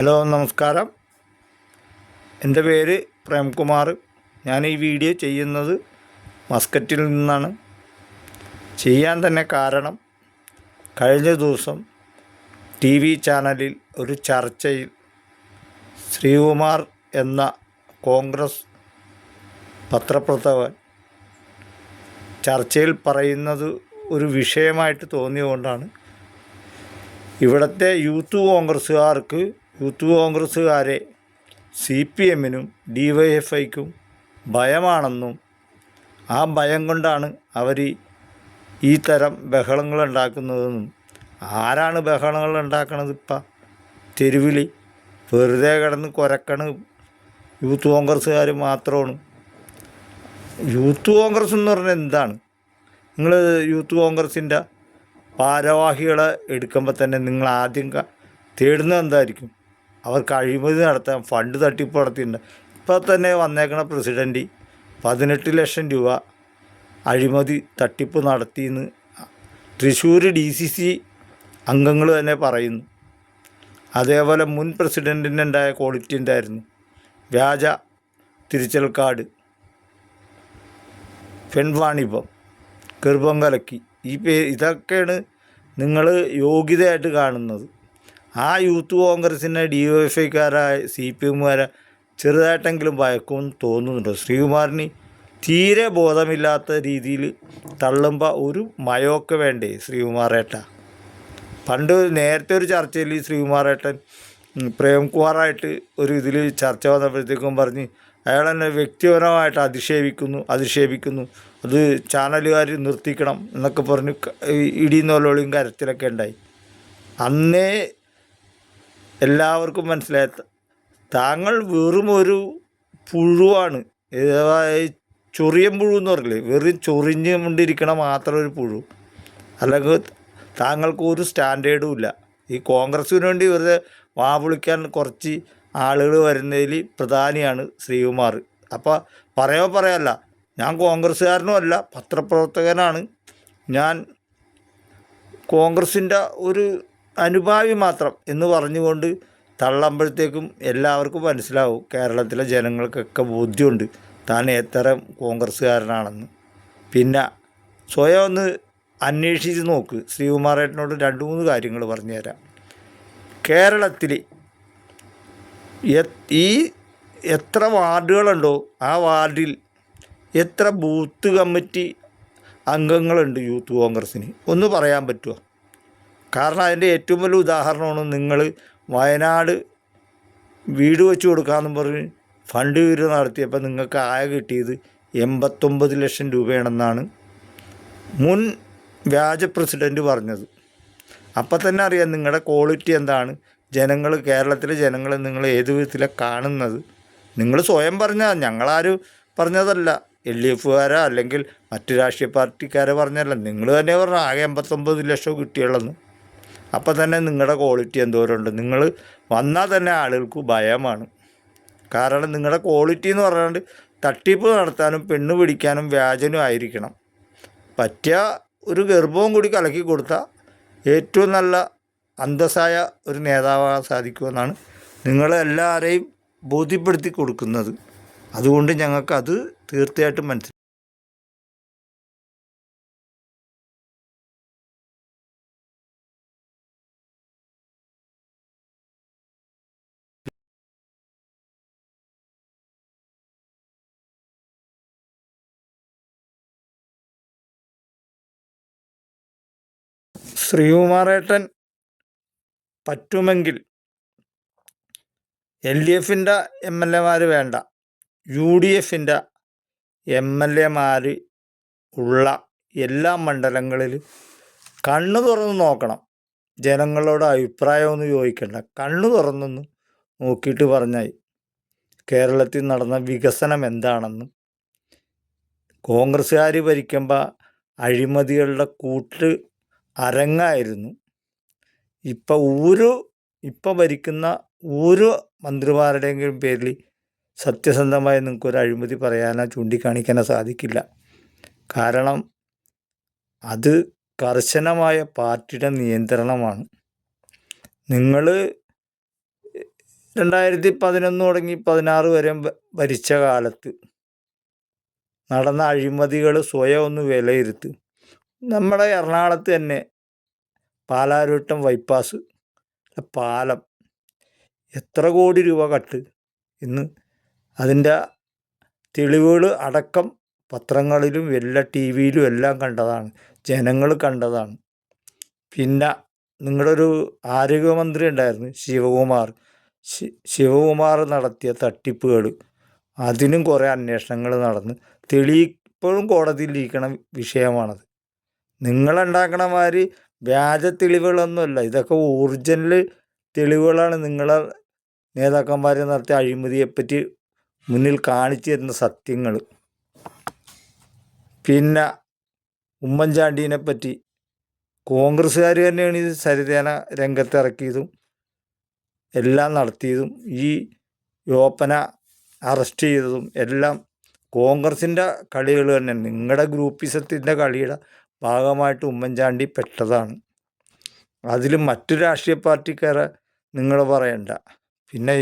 Hello, നമസ്കാരം. എൻ്റെ പേര് പ്രേംകുമാർ. ഞാൻ ഈ വീഡിയോ ചെയ്യുന്നത് മസ്കറ്റിൽ നിന്നാണ്. ചെയ്യാൻ തന്നെ കാരണം, കഴിഞ്ഞ ദിവസം TV ചാനലിൽ ഒരു ചർച്ചയിൽ ശ്രീകുമാർ എന്ന കോൺഗ്രസ് പത്രപ്രവർത്തകൻ ചർച്ചയിൽ പറയുന്നത് ഒരു വിഷയമായിട്ട് തോന്നിയതുകൊണ്ടാണ്. ഇവിടുത്തെ യൂത്ത് കോൺഗ്രസ്സുകാരെ CPMനും DYFIക്കും ഭയമാണെന്നും ആ ഭയം കൊണ്ടാണ് അവർ ഈ തരം ബഹളങ്ങൾ ഉണ്ടാക്കുന്നതെന്നും. ആരാണ് ബഹളങ്ങൾ ഉണ്ടാക്കണത്? ഇപ്പം തെരുവിൽ വെറുതെ കിടന്ന് കുരക്കണ് യൂത്ത് കോൺഗ്രസ്സുകാർ മാത്രമാണ്. യൂത്ത് കോൺഗ്രസ് എന്ന് പറഞ്ഞാൽ എന്താണ്? നിങ്ങൾ യൂത്ത് കോൺഗ്രസിൻ്റെ ഭാരവാഹികളെ എടുക്കുമ്പോൾ തന്നെ നിങ്ങൾ ആദ്യം തേടുന്നത് എന്തായിരിക്കും? അവർക്ക് അഴിമതി നടത്താൻ ഫണ്ട് തട്ടിപ്പ് നടത്തിയിട്ടുണ്ട്. ഇപ്പോൾ തന്നെ വന്നേക്കണ പ്രസിഡൻറ്റ് 18 ലക്ഷം രൂപ അഴിമതി തട്ടിപ്പ് നടത്തിയെന്ന് തൃശ്ശൂർ DCC അംഗങ്ങൾ തന്നെ പറയുന്നു. അതേപോലെ മുൻ പ്രസിഡൻറ്റിന് ഉണ്ടായ ക്വാളിറ്റി ഉണ്ടായിരുന്നു. വ്യാജ തിരിച്ചൽ കാർഡ്, പെൺവാണിഭം, ഗർഭം കലക്കി, ഇതൊക്കെയാണ് നിങ്ങൾ യോഗ്യതയായിട്ട് കാണുന്നത്. ആ യൂത്ത് കോൺഗ്രസിനെ DYFIക്കാരായ CPMകാരെ ചെറുതായിട്ടെങ്കിലും ഭയക്കുമെന്ന് തോന്നുന്നുണ്ടോ? ശ്രീകുമാറിന് തീരെ ബോധമില്ലാത്ത രീതിയിൽ തള്ളുമ്പോൾ ഒരു മയമൊക്കെ വേണ്ടേ ശ്രീകുമാറേട്ട? പണ്ട് നേരത്തെ ഒരു ചർച്ചയിൽ ശ്രീകുമാറേട്ടൻ പ്രേംകുമാറായിട്ട് ഒരു ഇതിൽ ചർച്ച വന്നപ്പോഴത്തേക്കും പറഞ്ഞ് അയാളെന്നെ വ്യക്തിപരമായിട്ട് അധിക്ഷേപിക്കുന്നു, അത് ചാനലുകാർ നിർത്തിക്കണം എന്നൊക്കെ പറഞ്ഞ് ഇടിയുന്നോലോളിയും കരച്ചിലൊക്കെ ഉണ്ടായി. അന്നേ എല്ലാവർക്കും മനസ്സിലായ താങ്കൾ വെറും ഒരു പുഴുവാണ്. ചൊറിയൻ പുഴു എന്ന് പറഞ്ഞില്ലേ, വെറും ചൊറിഞ്ഞു കൊണ്ടിരിക്കണ മാത്രം ഒരു പുഴു. അല്ലെങ്കിൽ താങ്കൾക്ക് ഒരു സ്റ്റാൻഡേർഡും ഇല്ല. ഈ കോൺഗ്രസ്സിന് വേണ്ടി വെറുതെ വിളിക്കാൻ കുറച്ച് ആളുകൾ വരുന്നതിൽ പ്രധാനിയാണ് ശ്രീകുമാർ. അപ്പോൾ പറയാമല്ല, ഞാൻ കോൺഗ്രസ്സുകാരനും അല്ല, പത്രപ്രവർത്തകനാണ്. ഞാൻ കോൺഗ്രസിൻ്റെ ഒരു അനുഭാവി മാത്രം എന്ന് പറഞ്ഞുകൊണ്ട് തള്ളുമ്പോഴത്തേക്കും എല്ലാവർക്കും മനസ്സിലാവും, കേരളത്തിലെ ജനങ്ങൾക്കൊക്കെ ബോധ്യമുണ്ട് താൻ എത്തരം കോൺഗ്രസ്സുകാരനാണെന്ന്. പിന്നെ സ്വയം ഒന്ന് അന്വേഷിച്ച് നോക്ക്. ശ്രീകുമാറേട്ടനോട് 2-3 കാര്യങ്ങൾ പറഞ്ഞു തരാം. കേരളത്തിൽ ഈ എത്ര വാർഡുകളുണ്ടോ ആ വാർഡിൽ എത്ര ബൂത്ത് കമ്മിറ്റി അംഗങ്ങളുണ്ട് യൂത്ത് കോൺഗ്രസ്സിന്? ഒന്ന് പറയാൻ പറ്റുമോ? കാരണം അതിൻ്റെ ഏറ്റവും വലിയ ഉദാഹരണമാണ് നിങ്ങൾ വയനാട് വീട് വെച്ച് കൊടുക്കാമെന്ന് പറഞ്ഞ് ഫണ്ട് വീര് നടത്തിയപ്പോൾ നിങ്ങൾക്ക് ആകെ കിട്ടിയത് 89 ലക്ഷം രൂപയാണെന്നാണ് മുൻ വ്യാജ പ്രസിഡൻറ്റ് പറഞ്ഞത്. അപ്പം തന്നെ അറിയാം നിങ്ങളുടെ ക്വാളിറ്റി എന്താണ്. കേരളത്തിലെ ജനങ്ങൾ നിങ്ങൾ ഏത് വിധത്തിലാണ് കാണുന്നത്. നിങ്ങൾ സ്വയം പറഞ്ഞാൽ, ഞങ്ങളാരും പറഞ്ഞതല്ല, LDFകാരോ അല്ലെങ്കിൽ മറ്റു രാഷ്ട്രീയ പാർട്ടിക്കാരെ പറഞ്ഞല്ല, നിങ്ങൾ തന്നെ പറഞ്ഞു ആകെ 89 ലക്ഷം കിട്ടിയുള്ളെന്ന്. അപ്പം തന്നെ നിങ്ങളുടെ ക്വാളിറ്റി എന്തോരമുണ്ട്. നിങ്ങൾ വന്നാൽ തന്നെ ആളുകൾക്ക് ഭയമാണ്. കാരണം നിങ്ങളുടെ ക്വാളിറ്റി എന്ന് പറഞ്ഞാൽ തട്ടിപ്പ് നടത്താനും പെണ്ണ് പിടിക്കാനും വ്യാജനും ആയിരിക്കണം. പറ്റിയ ഒരു ഗർഭവും കൂടി കലക്കി കൊടുത്താൽ ഏറ്റവും നല്ല അന്തസ്സായ ഒരു നേതാവാകാൻ സാധിക്കുമെന്നാണ് നിങ്ങളെല്ലാവരെയും ബോധ്യപ്പെടുത്തി കൊടുക്കുന്നത്. അതുകൊണ്ട് ഞങ്ങൾക്കത് തീർച്ചയായിട്ടും മനസ്സിലായി. ശ്രീകുമാറേട്ടൻ പറ്റുമെങ്കിൽ LDFൻ്റെ MLAമാർ വേണ്ട, UDFൻ്റെ MLAമാർ ഉള്ള എല്ലാ മണ്ഡലങ്ങളിലും കണ്ണ് തുറന്ന് നോക്കണം. ജനങ്ങളോട് അഭിപ്രായമൊന്നും ചോദിക്കണ്ട, കണ്ണ് തുറന്നൊന്ന് നോക്കിയിട്ട് പറഞ്ഞാൽ കേരളത്തിൽ നടന്ന വികസനം എന്താണെന്നും. കോൺഗ്രസ്സുകാർ ഭരിക്കുമ്പോൾ അഴിമതികളുടെ അരങ്ങായിരുന്നു. ഇപ്പം ഭരിക്കുന്ന ഓരോ മന്ത്രിമാരുടെയെങ്കിലും പേരിൽ സത്യസന്ധമായി നിങ്ങൾക്കൊരു അഴിമതി പറയാനോ ചൂണ്ടിക്കാണിക്കാനോ സാധിക്കില്ല. കാരണം അത് കർശനമായ പാർട്ടിയുടെ നിയന്ത്രണമാണ്. നിങ്ങൾ 2011 തുടങ്ങി 16 വരെ ഭരിച്ച കാലത്ത് നടന്ന അഴിമതികൾ സ്വയം ഒന്ന് വിലയിരുത്തും. നമ്മുടെ എറണാകുളത്ത് തന്നെ പാലാരിവട്ടം ബൈപ്പാസ് പാലം എത്ര കോടി രൂപ കട്ട് ഇന്ന് അതിൻ്റെ തെളിവുകൾ അടക്കം പത്രങ്ങളിലും എല്ലാ ടി വിയിലും എല്ലാം കണ്ടതാണ്, ജനങ്ങൾ കണ്ടതാണ്. പിന്നെ നിങ്ങളുടെ ഒരു ആരോഗ്യമന്ത്രി ഉണ്ടായിരുന്നു ശിവകുമാർ നടത്തിയ തട്ടിപ്പുകൾ, അതിനും കുറേ അന്വേഷണങ്ങൾ നടന്ന് ഇപ്പോഴും കോടതിയിലിരിക്കണ വിഷയമാണത്. നിങ്ങളുണ്ടാക്കണ മാതിരി വ്യാജ തെളിവുകളൊന്നുമല്ല, ഇതൊക്കെ ഒറിജിനൽ തെളിവുകളാണ്. നിങ്ങളെ നേതാക്കന്മാർ നടത്തിയ അഴിമതിയെപ്പറ്റി മുന്നിൽ കാണിച്ചു തരുന്ന സത്യങ്ങൾ. പിന്നെ ഉമ്മൻചാണ്ടീനെ പറ്റി കോൺഗ്രസ്സുകാർ തന്നെയാണ് ഇത് സരിതേന രംഗത്തിറക്കിയതും എല്ലാം നടത്തിയതും ഈ യോപ്പന അറസ്റ്റ് ചെയ്തതും എല്ലാം കോൺഗ്രസിൻ്റെ കളികൾ തന്നെ. നിങ്ങളുടെ ഗ്രൂപ്പിസത്തിൻ്റെ കളിയുടെ ഭാഗമായിട്ട് ഉമ്മൻചാണ്ടി പെട്ടതാണ്. അതിൽ മറ്റു രാഷ്ട്രീയ പാർട്ടിക്കാരെ നിങ്ങൾ പറയണ്ട. പിന്നെ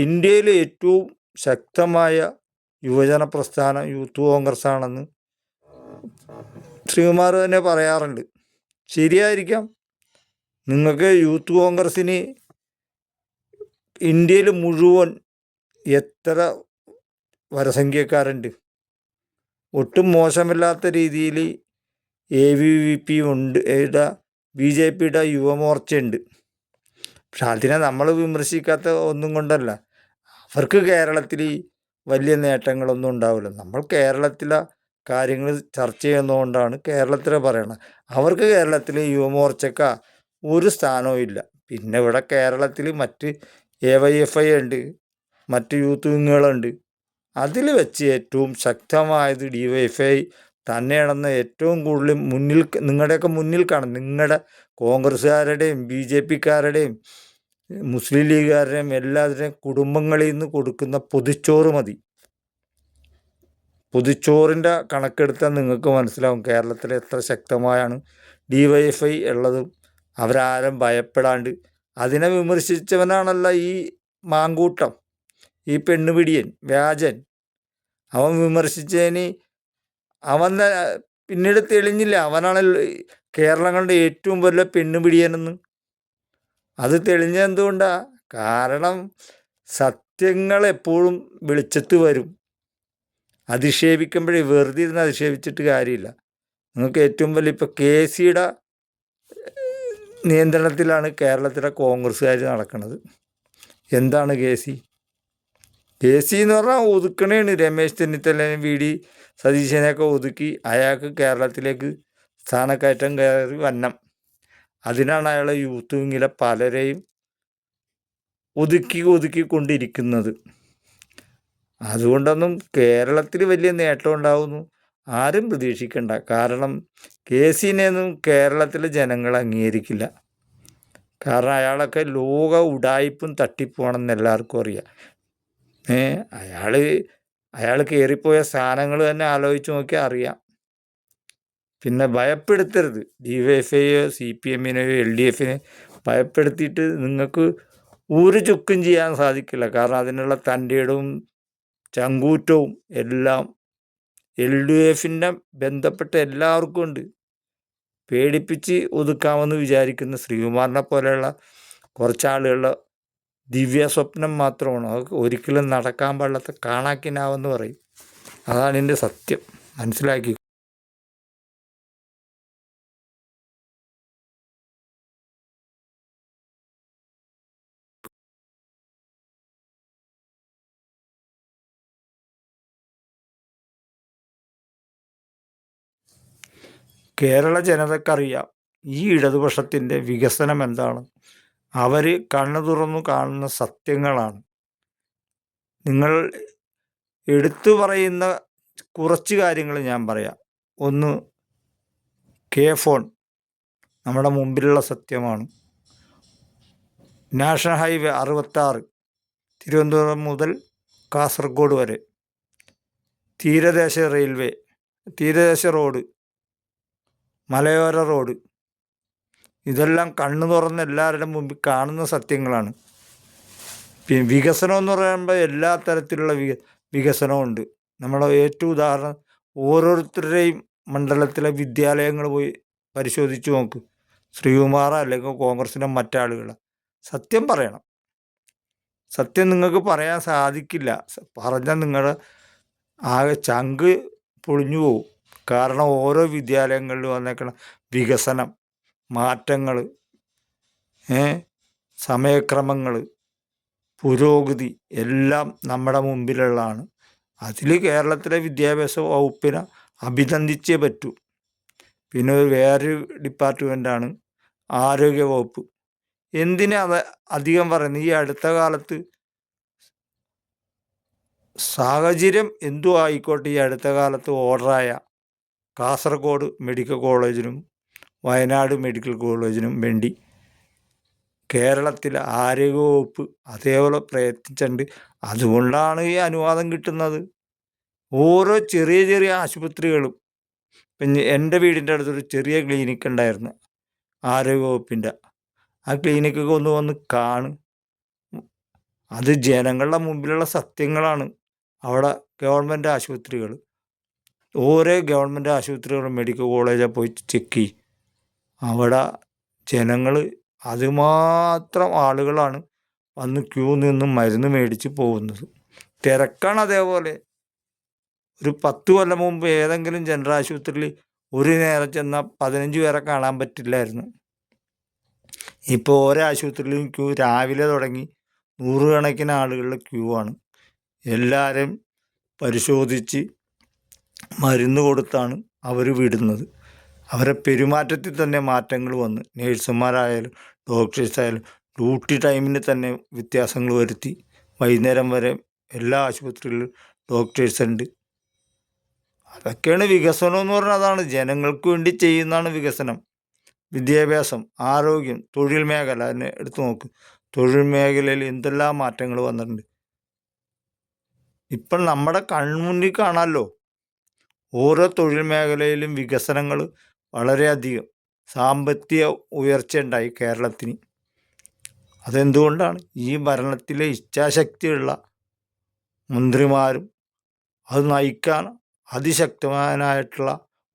ഇന്ത്യയിലെ ഏറ്റവും ശക്തമായ യുവജന പ്രസ്ഥാനം യൂത്ത് കോൺഗ്രസ് ആണെന്ന് ശ്രീകുമാർ തന്നെ പറയാറുണ്ട്. ശരിയായിരിക്കാം. നിങ്ങൾക്ക് യൂത്ത് കോൺഗ്രസ്സിന് ഇന്ത്യയിൽ മുഴുവൻ എത്ര വരസംഖ്യക്കാരുണ്ട്. ഒട്ടും മോശമില്ലാത്ത രീതിയിൽ ABVP ഉണ്ട്, BJPയുടെ യുവമോർച്ചയുണ്ട്. പക്ഷെ അതിനെ നമ്മൾ വിമർശിക്കാത്ത ഒന്നും കൊണ്ടല്ല. അവർക്ക് കേരളത്തിൽ വലിയ നേട്ടങ്ങളൊന്നും ഉണ്ടാവില്ല. നമ്മൾ കേരളത്തിലെ കാര്യങ്ങൾ ചർച്ച ചെയ്യുന്നതുകൊണ്ടാണ് കേരളത്തിലെ പറയണത്. അവർക്ക് കേരളത്തിൽ യുവമോർച്ചക്ക ഒരു സ്ഥാനവും ഇല്ല. പിന്നെ ഇവിടെ കേരളത്തിൽ മറ്റ് AYFI ഉണ്ട്, മറ്റ് യൂത്ത് വിങ്ങുകളുണ്ട്. അതിൽ വെച്ച് ഏറ്റവും ശക്തമായത് DYFI തന്നെയാണെന്ന് ഏറ്റവും കൂടുതൽ മുന്നിൽ നിങ്ങളുടെയൊക്കെ മുന്നിൽ കാണും. നിങ്ങളുടെ കോൺഗ്രസ്സുകാരുടെയും BJPക്കാരുടെയും മുസ്ലിം ലീഗുകാരുടെയും എല്ലാവരുടെയും കുടുംബങ്ങളിൽ നിന്ന് കൊടുക്കുന്ന പൊതിച്ചോറ് മതി. പൊതിച്ചോറിൻ്റെ കണക്കെടുത്താൽ നിങ്ങൾക്ക് മനസ്സിലാവും കേരളത്തിൽ എത്ര ശക്തമായാണ് DYFI ഉള്ളതും. അവരാരും ഭയപ്പെടാണ്ട് അതിനെ വിമർശിച്ചവനാണല്ല ഈ മാങ്കൂട്ടം, ഈ പെണ്ണുപിടിയൻ വ്യാജൻ. അവൻ വിമർശിച്ചതിന് അവൻ പിന്നീട് തെളിഞ്ഞില്ല. അവനാണ് കേരളങ്ങളുടെ ഏറ്റവും വലിയ പെണ്ണുപിടിയനെന്ന്. അത് തെളിഞ്ഞെന്തുകൊണ്ടാണ്? കാരണം സത്യങ്ങൾ എപ്പോഴും വെളിച്ചത്ത് വരും. അധിക്ഷേപിക്കുമ്പോഴേ വെറുതെ ഇരുന്ന് അധിക്ഷേപിച്ചിട്ട് കാര്യമില്ല. നിങ്ങൾക്ക് ഏറ്റവും വലിയ ഇപ്പോൾ KCയുടെ നിയന്ത്രണത്തിലാണ് കേരളത്തിലെ കോൺഗ്രസ്സുകാർ നടക്കുന്നത്. എന്താണ് KC എന്ന് പറഞ്ഞാൽ ഒതുക്കണേണ്. രമേശ് ചെന്നിത്തലേനെയും VD സതീശനെയൊക്കെ ഒതുക്കി അയാൾക്ക് കേരളത്തിലേക്ക് സ്ഥാനക്കയറ്റം കയറി വന്നം. അതിനാണ് അയാളെ യൂത്ത് വിങ്ങിലെ പലരെയും ഒതുക്കിക്കൊണ്ടിരിക്കുന്നത്. അതുകൊണ്ടൊന്നും കേരളത്തിൽ വലിയ നേട്ടം ഉണ്ടാകുന്നു ആരും പ്രതീക്ഷിക്കണ്ട. കാരണം KCനെയൊന്നും കേരളത്തിലെ ജനങ്ങൾ അംഗീകരിക്കില്ല. കാരണം അയാളൊക്കെ ലോക ഉഡായിപ്പും തട്ടിപ്പോണെന്ന് എല്ലാവർക്കും അറിയാം. അയാൾ കയറിപ്പോയ സ്ഥാനങ്ങൾ തന്നെ ആലോചിച്ച് നോക്കിയാൽ അറിയാം. പിന്നെ ഭയപ്പെടുത്തരുത്. DYFIയോ CPMനെയോ LDFനെ ഭയപ്പെടുത്തിയിട്ട് നിങ്ങൾക്ക് ഒരു ചുക്കും ചെയ്യാൻ സാധിക്കില്ല. കാരണം അതിനുള്ള തൻ്റെയിടവും ചങ്കൂറ്റവും എല്ലാം LDFൻ്റെ ബന്ധപ്പെട്ട എല്ലാവർക്കും ഉണ്ട്. പേടിപ്പിച്ച് ഒതുക്കാമെന്ന് വിചാരിക്കുന്ന ശ്രീകുമാറിനെ പോലെയുള്ള കുറച്ചാളുകളുടെ ദിവ്യ സ്വപ്നം മാത്രമാണ്. അത് ഒരിക്കലും നടക്കാൻ പാടില്ലാത്ത കാണാക്കിനാവെന്ന് പറയും. അതാണ് എൻ്റെ സത്യം. മനസ്സിലാക്കി. കേരള ജനതക്കറിയാം ഈ ഇടതുപക്ഷത്തിൻ്റെ വികസനം എന്താണ്. അവർ കണ്ണു തുറന്നു കാണുന്ന സത്യങ്ങളാണ്. നിങ്ങൾ എടുത്തു പറയുന്ന കുറച്ച് കാര്യങ്ങൾ ഞാൻ പറയാം. ഒന്ന്, K-ഫോൺ നമ്മുടെ മുമ്പിലുള്ള സത്യമാണ്. നാഷണൽ ഹൈവേ 66 തിരുവനന്തപുരം മുതൽ കാസർഗോഡ് വരെ, തീരദേശ റോഡ്, മലയോര റോഡ്, ഇതെല്ലാം കണ്ണു തുറന്ന് എല്ലാവരുടെ മുമ്പിൽ കാണുന്ന സത്യങ്ങളാണ്. പിന്നെ വികസനം എന്ന് പറയുമ്പോൾ എല്ലാ തരത്തിലുള്ള വികസനവും ഉണ്ട്. നമ്മളെ ഏറ്റവും ഉദാഹരണം ഓരോരുത്തരുടെയും മണ്ഡലത്തിലെ വിദ്യാലയങ്ങൾ പോയി പരിശോധിച്ച് നോക്ക്. ശ്രീകുമാർ അല്ലെങ്കിൽ കോൺഗ്രസിൻ്റെ മറ്റാളുകൾ സത്യം പറയണം. സത്യം നിങ്ങൾക്ക് പറയാൻ സാധിക്കില്ല. പറഞ്ഞാൽ നിങ്ങളുടെ ആകെ ചങ്ക് പൊളിഞ്ഞു പോവും. കാരണം ഓരോ വിദ്യാലയങ്ങളിലും വന്നേക്കണ വികസനം, മാറ്റങ്ങൾ, സമയക്രമങ്ങൾ, പുരോഗതി എല്ലാം നമ്മുടെ മുമ്പിലുള്ളതാണ്. അതിൽ കേരളത്തിലെ വിദ്യാഭ്യാസ വകുപ്പിനെ അഭിനന്ദിച്ചേ പറ്റൂ. പിന്നെ വേറൊരു ഡിപ്പാർട്ട്മെൻറ്റാണ് ആരോഗ്യ വകുപ്പ്. എന്തിനാ അധികം പറയുന്നത്? ഈ അടുത്ത കാലത്ത് സാഹചര്യം എന്തു ആയിക്കോട്ടെ, ഈ അടുത്ത കാലത്ത് ഓർഡറായ കാസർഗോഡ് മെഡിക്കൽ കോളേജിനും വയനാട് മെഡിക്കൽ കോളേജിനും വേണ്ടി കേരളത്തിലെ ആരോഗ്യവകുപ്പ് അതേപോലെ പ്രയത്നിച്ചിട്ടുണ്ട്. അതുകൊണ്ടാണ് ഈ അനുവാദം കിട്ടുന്നത്. ഓരോ ചെറിയ ചെറിയ ആശുപത്രികളും, പിന്നെ എൻ്റെ വീടിൻ്റെ അടുത്തൊരു ചെറിയ ക്ലിനിക്ക് ഉണ്ടായിരുന്നു ആരോഗ്യവകുപ്പിൻ്റെ. ആ ക്ലിനിക്കൊക്കെ ഒന്ന് വന്ന് കാണും. അത് ജനങ്ങളുടെ മുമ്പിലുള്ള സത്യങ്ങളാണ്. അവിടെ ഗവൺമെൻറ് ആശുപത്രികൾ, ഓരോ ഗവൺമെൻറ് ആശുപത്രികളും മെഡിക്കൽ കോളേജിൽ പോയി ചെക്ക് ചെയ്യും. അവിടെ ജനങ്ങൾ അതുമാത്രം ആളുകളാണ് വന്ന് ക്യൂ നിന്ന് മരുന്ന് മേടിച്ച് പോകുന്നത്. തിരക്കാണ്. അതേപോലെ ഒരു 10 കൊല്ലം മുമ്പ് ഏതെങ്കിലും ജനറൽ ആശുപത്രിയിൽ ഒരു നേരം ചെന്നാൽ 15 പേരെ കാണാൻ പറ്റില്ലായിരുന്നു. ഇപ്പോൾ ഓരോ ആശുപത്രിയിലും ക്യൂ രാവിലെ തുടങ്ങി നൂറുകണക്കിന് ആളുകളുടെ ക്യൂ ആണ്. എല്ലാവരും പരിശോധിച്ച് മരുന്ന് കൊടുത്താണ് അവർ വിടുന്നത്. അവരെ പെരുമാറ്റത്തിൽ തന്നെ മാറ്റങ്ങൾ വന്ന്, നേഴ്സുമാരായാലും ഡോക്ടേഴ്സായാലും ഡ്യൂട്ടി ടൈമിന് തന്നെ വ്യത്യാസങ്ങൾ വരുത്തി. വൈകുന്നേരം വരെ എല്ലാ ആശുപത്രികളിലും ഡോക്ടേഴ്സ് ഉണ്ട്. അതൊക്കെയാണ് വികസനം എന്ന് പറഞ്ഞാൽ. അതാണ് ജനങ്ങൾക്ക് വേണ്ടി ചെയ്യുന്നതാണ് വികസനം. വിദ്യാഭ്യാസം, ആരോഗ്യം, തൊഴിൽ മേഖല തന്നെ എടുത്തു നോക്ക്. തൊഴിൽ മേഖലയിൽ എന്തെല്ലാം മാറ്റങ്ങൾ വന്നിട്ടുണ്ട്. ഇപ്പം നമ്മുടെ കൺമുന്നിൽ കാണാമല്ലോ. ഓരോ തൊഴിൽ മേഖലയിലും വികസനങ്ങൾ വളരെയധികം. സാമ്പത്തിക ഉയർച്ച ഉണ്ടായി കേരളത്തിന്. അതെന്തുകൊണ്ടാണ്? ഈ ഭരണത്തിലെ ഇച്ഛാശക്തിയുള്ള മന്ത്രിമാരും അത് നയിക്കാൻ അതിശക്തമാനായിട്ടുള്ള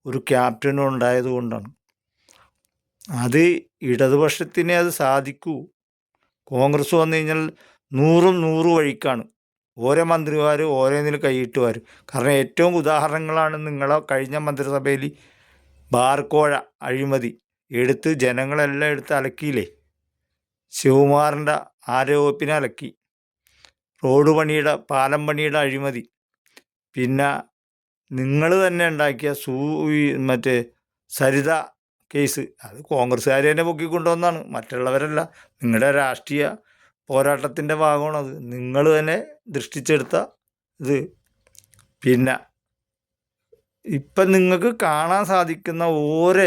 ഒരു ക്യാപ്റ്റനും ഉണ്ടായതുകൊണ്ടാണ്. അത് ഇടതുപക്ഷത്തിനെ അത് സാധിക്കൂ. കോൺഗ്രസ് വന്നു കഴിഞ്ഞാൽ 100 വഴിക്കാണ്. ഓരോ മന്ത്രിമാർ ഓരോന്നിൽ കൈയിട്ട് വരും. കാരണം ഏറ്റവും ഉദാഹരണങ്ങളാണ് നിങ്ങളെ കഴിഞ്ഞ മന്ത്രിസഭയിൽ ബാർക്കോഴ അഴിമതി എടുത്ത് ജനങ്ങളെല്ലാം എടുത്ത് അലക്കിയില്ലേ. ശിവകുമാറിൻ്റെ ആരോഗ്യത്തിനെ അലക്കി. റോഡ് പണിയുടെ, പാലം പണിയുടെ അഴിമതി. പിന്നെ നിങ്ങൾ തന്നെ ഉണ്ടാക്കിയ മറ്റേ സരിത കേസ്, അത് കോൺഗ്രസ്സുകാർ തന്നെ പൊക്കിക്കൊണ്ടുവന്നാണ്, മറ്റുള്ളവരല്ല. നിങ്ങളുടെ രാഷ്ട്രീയ പോരാട്ടത്തിൻ്റെ ഭാഗമാണത്. നിങ്ങൾ തന്നെ ദൃഷ്ടിച്ചെടുത്ത ഇത്. പിന്നെ ഇപ്പം നിങ്ങൾക്ക് കാണാൻ സാധിക്കുന്ന ഓരോ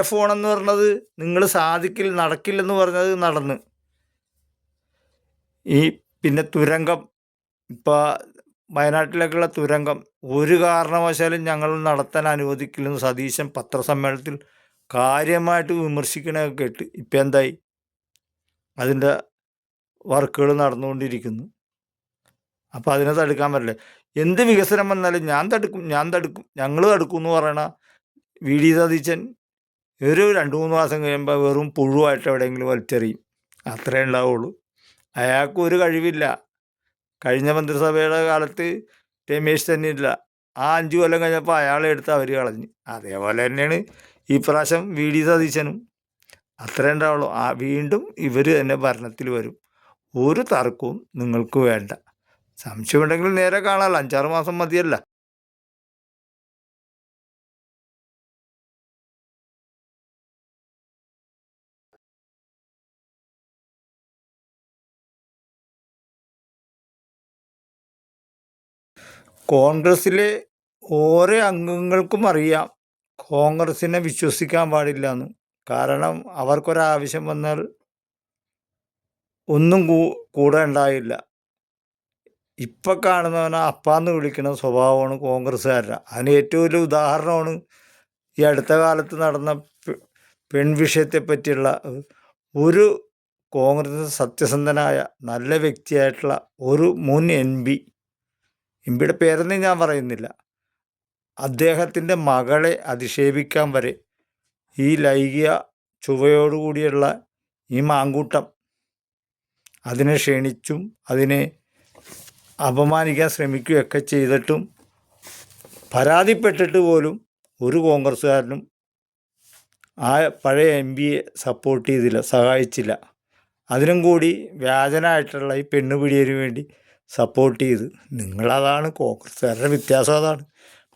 ഫോണെന്ന് പറഞ്ഞത് നിങ്ങൾ നടക്കില്ലെന്ന് പറഞ്ഞത് നടന്ന്. ഈ പിന്നെ തുരങ്കം, ഇപ്പോൾ വയനാട്ടിലേക്കുള്ള തുരങ്കം ഒരു കാരണവശാലും ഞങ്ങൾ നടത്താൻ അനുവദിക്കില്ലെന്ന് സതീശൻ പത്രസമ്മേളനത്തിൽ കാര്യമായിട്ട് വിമർശിക്കണതൊക്കെ കേട്ട്. ഇപ്പം എന്തായി? അതിൻ്റെ വർക്കുകൾ നടന്നുകൊണ്ടിരിക്കുന്നു. അപ്പോൾ അതിനെ തടുക്കാൻ പറ്റില്ല. എന്ത് വികസനം വന്നാലും ഞാൻ തടുക്കും ഞങ്ങൾ തടുക്കും എന്ന് പറയണ വി ഡി സതീശൻ ഒരു 2-3 മാസം കഴിയുമ്പോൾ വെറും പുഴുവായിട്ട് എവിടെയെങ്കിലും വലിച്ചെറിയും. അത്രേ ഉണ്ടാവുള്ളൂ. അയാൾക്കൊരു കഴിവില്ല. കഴിഞ്ഞ മന്ത്രിസഭയുടെ കാലത്ത് രമേശ് തന്നെ ഇല്ല. ആ 5 കൊല്ലം കഴിഞ്ഞപ്പോൾ അയാളെ എടുത്ത് അവർ കളഞ്ഞു. അതേപോലെ തന്നെയാണ് ഈ പ്രാവശ്യം വി ഡി സതീശനും. അത്രേ ഉണ്ടാവുള്ളൂ. വീണ്ടും ഇവർ തന്നെ ഭരണത്തിൽ വരും. ഒരു തർക്കവും നിങ്ങൾക്ക് വേണ്ട. സംശയമുണ്ടെങ്കിൽ നേരെ കാണാമല്ലോ. 5-6 മാസം മതിയല്ല. കോൺഗ്രസ്സിലെ ഓരോ അംഗങ്ങൾക്കും അറിയാം കോൺഗ്രസ്സിനെ വിശ്വസിക്കാൻ പാടില്ല എന്ന്. കാരണം അവർക്കൊരാവശ്യം വന്നാൽ ഒന്നും കൂടെ ഉണ്ടായില്ല. ഇപ്പം കാണുന്നവനെ അപ്പാന്ന് വിളിക്കുന്ന സ്വഭാവമാണ് കോൺഗ്രസ്സുകാരുടെ. അതിന് ഏറ്റവും വലിയ ഉദാഹരണമാണ് ഈ അടുത്ത കാലത്ത് നടന്ന പെൺവിഷയത്തെ പറ്റിയുള്ള ഒരു കോൺഗ്രസ് സത്യസന്ധനായ നല്ല വ്യക്തിയായിട്ടുള്ള ഒരു മുൻ എം പിയുടെ പേരൊന്നും ഞാൻ പറയുന്നില്ല, അദ്ദേഹത്തിൻ്റെ മകളെ അധിക്ഷേപിക്കാൻ വരെ ഈ ലൈംഗിക ചുവയോടുകൂടിയുള്ള ഈ മാങ്കൂട്ടം അതിനെ ക്ഷണിച്ചും അതിനെ അപമാനിക്കാൻ ശ്രമിക്കുകയൊക്കെ ചെയ്തിട്ടും പരാതിപ്പെട്ടിട്ട് പോലും ഒരു കോൺഗ്രസ്സുകാരനും ആ പഴയ എം.പിയെ സപ്പോർട്ട് ചെയ്തില്ല, സഹായിച്ചില്ല. അതിനും കൂടി വ്യാജനായിട്ടുള്ള ഈ പെണ്ണുപിടിയതിനു വേണ്ടി സപ്പോർട്ട് ചെയ്ത്. നിങ്ങളതാണ് കോൺഗ്രസ്സുകാരുടെ വ്യത്യാസം, അതാണ്.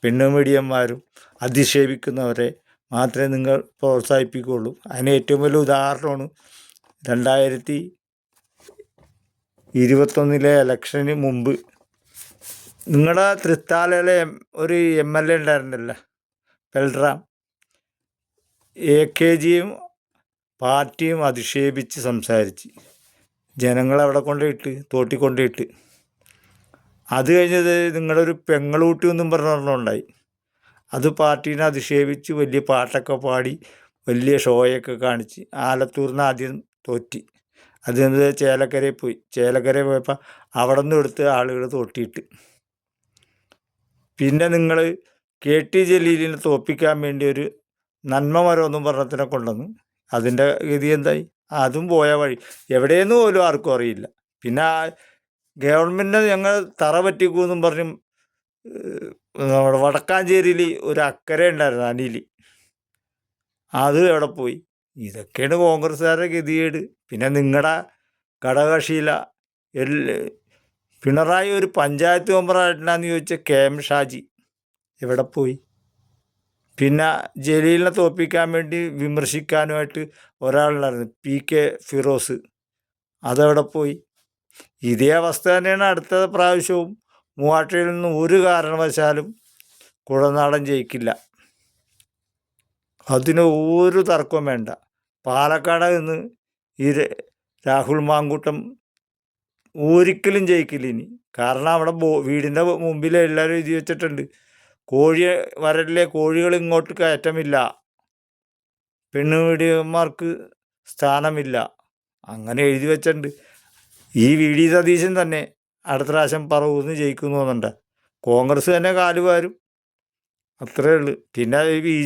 പെണ്ണുപിടിയന്മാരും അധിക്ഷേപിക്കുന്നവരെ മാത്രമേ നിങ്ങൾ പ്രോത്സാഹിപ്പിക്കുകയുള്ളൂ. അതിന് ഏറ്റവും വലിയ ഉദാഹരണമാണ് 2021 ഇലക്ഷന് മുമ്പ് നിങ്ങളുടെ തൃത്താലയിലെ ഒരു MLA ഉണ്ടായിരുന്നല്ലോ, ബൽറാം. AKജിയും പാർട്ടിയും അധിക്ഷേപിച്ച് സംസാരിച്ച് ജനങ്ങളവിടെ കൊണ്ടിട്ട് തോട്ടിക്കൊണ്ടിട്ട്. അത് കഴിഞ്ഞത് നിങ്ങളുടെ ഒരു പെങ്ങളൂട്ടി എന്നും പറഞ്ഞിട്ടുണ്ടായി. അത് പാർട്ടീനെ അധിക്ഷേപിച്ച് വലിയ പാട്ടൊക്കെ പാടി വലിയ ഷോയൊക്കെ കാണിച്ച് ആലത്തൂരിൽ നിന്ന് ആദ്യം തോറ്റി. അത് ചേലക്കരയിൽ പോയി. ചേലക്കരയിൽ പോയപ്പോൾ അവിടെ നിന്ന് എടുത്ത് ആളുകൾ തോട്ടിയിട്ട്. പിന്നെ നിങ്ങൾ KT ജലീലിനെ തോൽപ്പിക്കാൻ വേണ്ടി ഒരു നന്മ മരമൊന്നും പറഞ്ഞതിനെ കൊണ്ടുവന്നു. അതിൻ്റെ ഗതി എന്തായി? അതും പോയ വഴി എവിടെയെന്ന് പോലും ആർക്കും അറിയില്ല. പിന്നെ ഗവൺമെൻറ്റിനെ ഞങ്ങൾ തറ പറ്റിക്കുമെന്നും പറഞ്ഞ് നമ്മുടെ വടക്കാഞ്ചേരിയിൽ ഒരു അക്കരെ ഉണ്ടായിരുന്നു, അനിൽ. അത് എവിടെ പോയി? ഇതൊക്കെയാണ് കോൺഗ്രസ്സുകാരുടെ ഗതികേട്. പിന്നെ നിങ്ങളുടെ ഘടകകക്ഷിയില പിണറായി ഒരു പഞ്ചായത്ത് മെമ്പറായിട്ടാന്ന് ചോദിച്ചാൽ KM ഷാജി എവിടെ പോയി? പിന്നെ ജലീലിനെ തോൽപ്പിക്കാൻ വേണ്ടി വിമർശിക്കാനുമായിട്ട് ഒരാളുണ്ടായിരുന്നു, PK ഫിറോസ്. അതെവിടെ പോയി? ഇതേ അവസ്ഥ തന്നെയാണ് അടുത്ത പ്രാവശ്യവും. മൂവാറ്റുപുഴയിൽ നിന്ന് ഒരു കാരണവശാലും കുഴനാടൻ ജയിക്കില്ല, അതിന് ഒരു തർക്കവും വേണ്ട. പാലക്കാട് നിന്ന് ഈ രാഹുൽ മാങ്കൂട്ടം ഒരിക്കലും ജയിക്കില്ല ഇനി. കാരണം അവിടെ വീടിൻ്റെ മുമ്പിൽ എല്ലാവരും എഴുതി വെച്ചിട്ടുണ്ട്, കോഴി വരലിലെ കോഴികൾ ഇങ്ങോട്ട് കയറ്റമില്ല, പെണ്ണുപിടിയന്മാർക്ക് സ്ഥാനമില്ല, അങ്ങനെ എഴുതി വെച്ചിട്ടുണ്ട്. ഈ VD സതീശൻ തന്നെ അടുത്ത പ്രാവശ്യം പറവൂന്ന് ജയിക്കുന്നു തോന്നുന്നുണ്ട്. കോൺഗ്രസ് തന്നെ കാലുവാരും, അത്രയേ ഉള്ളൂ. പിന്നെ ബി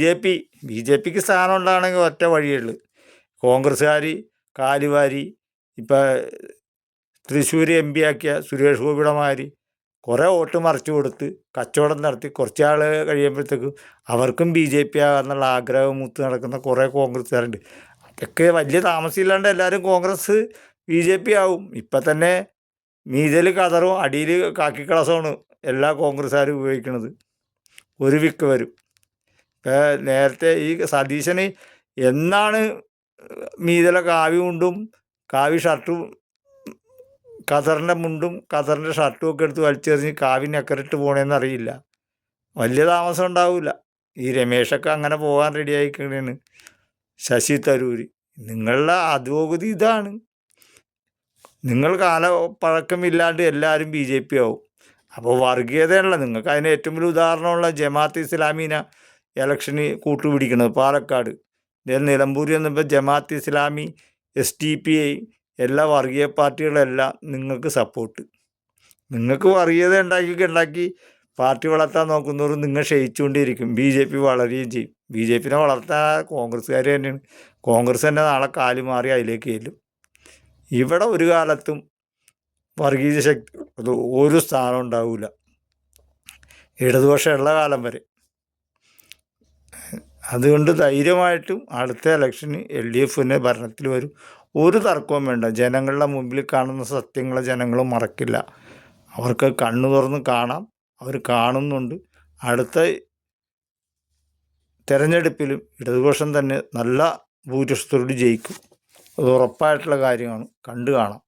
ജെ പിക്ക് സ്ഥാനം ഉണ്ടാകണമെങ്കിൽ ഒറ്റ വഴിയേ ഉള്ളൂ. കോൺഗ്രസ്സുകാർ കാലുവാരി ഇപ്പം തൃശ്ശൂർ MP ആക്കിയ സുരേഷ് ഗോപിയുടെ മാതിരി കുറേ വോട്ട് മറിച്ചു കൊടുത്ത് കച്ചവടം നടത്തി കുറച്ച് ആൾ കഴിയുമ്പോഴത്തേക്കും അവർക്കും BJP ആകാന്നുള്ള ആഗ്രഹം മൂത്ത് നടക്കുന്ന കുറേ കോൺഗ്രസ്സുകാരുണ്ട്. അതൊക്കെ വലിയ താമസമില്ലാണ്ട് എല്ലാവരും കോൺഗ്രസ് BJP ആവും. ഇപ്പം തന്നെ മീതൽ കതറും അടിയിൽ കാക്കിക്കളസമാണ് എല്ലാ കോൺഗ്രസ്സുകാരും ഉപയോഗിക്കുന്നത്. ഒരു വിക്ക് വരും. ഇപ്പം നേരത്തെ ഈ സതീശന് എന്നാണ് മീതല കാവി മുണ്ടും കാവി ഷർട്ടും കതറിൻ്റെ മുണ്ടും കതറിൻ്റെ ഷർട്ടും ഒക്കെ എടുത്ത് വലിച്ചെറിഞ്ഞ് കാവി നെക്കറിട്ട് പോകണമെന്നറിയില്ല. വലിയ താമസം ഉണ്ടാവില്ല. ഈ രമേശൊക്കെ അങ്ങനെ പോകാൻ റെഡിയായിക്കണേണ്. ശശി തരൂർ, നിങ്ങളുടെ അധോഗതി ഇതാണ്. നിങ്ങൾ കാലപ്പഴക്കമില്ലാണ്ട് എല്ലാവരും BJP ആവും. അപ്പോൾ വർഗീയതയുള്ള നിങ്ങൾക്ക് അതിന് ഏറ്റവും വലിയ ഉദാഹരണമുള്ള ജമാഅത്ത് ഇസ്ലാമീനെ ഇലക്ഷന് കൂട്ടുപിടിക്കുന്നത് പാലക്കാട്. നിലമ്പൂരിൽ നിന്നിപ്പോൾ ജമാഅത്ത് ഇസ്ലാമി, SDPI എല്ലാ വർഗീയ പാർട്ടികളെല്ലാം നിങ്ങൾക്ക് സപ്പോർട്ട്. നിങ്ങൾക്ക് വർഗീയത ഉണ്ടാക്കി പാർട്ടി വളർത്താൻ നോക്കുന്നവരും നിങ്ങൾ ക്ഷയിച്ചുകൊണ്ടിരിക്കും. BJP വളരുകയും ചെയ്യും. BJPനെ വളർത്താൻ കോൺഗ്രസ്സുകാർ തന്നെയാണ്. കോൺഗ്രസ് തന്നെ നാളെ കാല് മാറി അതിലേക്ക് ചെല്ലും. ഇവിടെ ഒരു കാലത്തും വർഗീയ ശക്തി ഒരു സ്ഥാനം ഉണ്ടാവില്ല, ഇടതുപക്ഷം ഉള്ള കാലം വരെ. അതുകൊണ്ട് ധൈര്യമായിട്ടും അടുത്ത ഇലക്ഷന് LDF തന്നെ ഭരണത്തിൽ വരും. ഒരു തർക്കവും വേണ്ട. ജനങ്ങളുടെ മുമ്പിൽ കാണുന്ന സത്യങ്ങളെ ജനങ്ങൾ മറക്കില്ല. അവർക്ക് കണ്ണു തുറന്ന് കാണാം, അവർ കാണുന്നുണ്ട്. അടുത്ത തെരഞ്ഞെടുപ്പിലും ഇടതുപക്ഷം തന്നെ നല്ല ഭൂരിപക്ഷത്തോട് ജയിക്കും. അത് ഉറപ്പായിട്ടുള്ള കാര്യമാണ്. കണ്ടു കാണാം.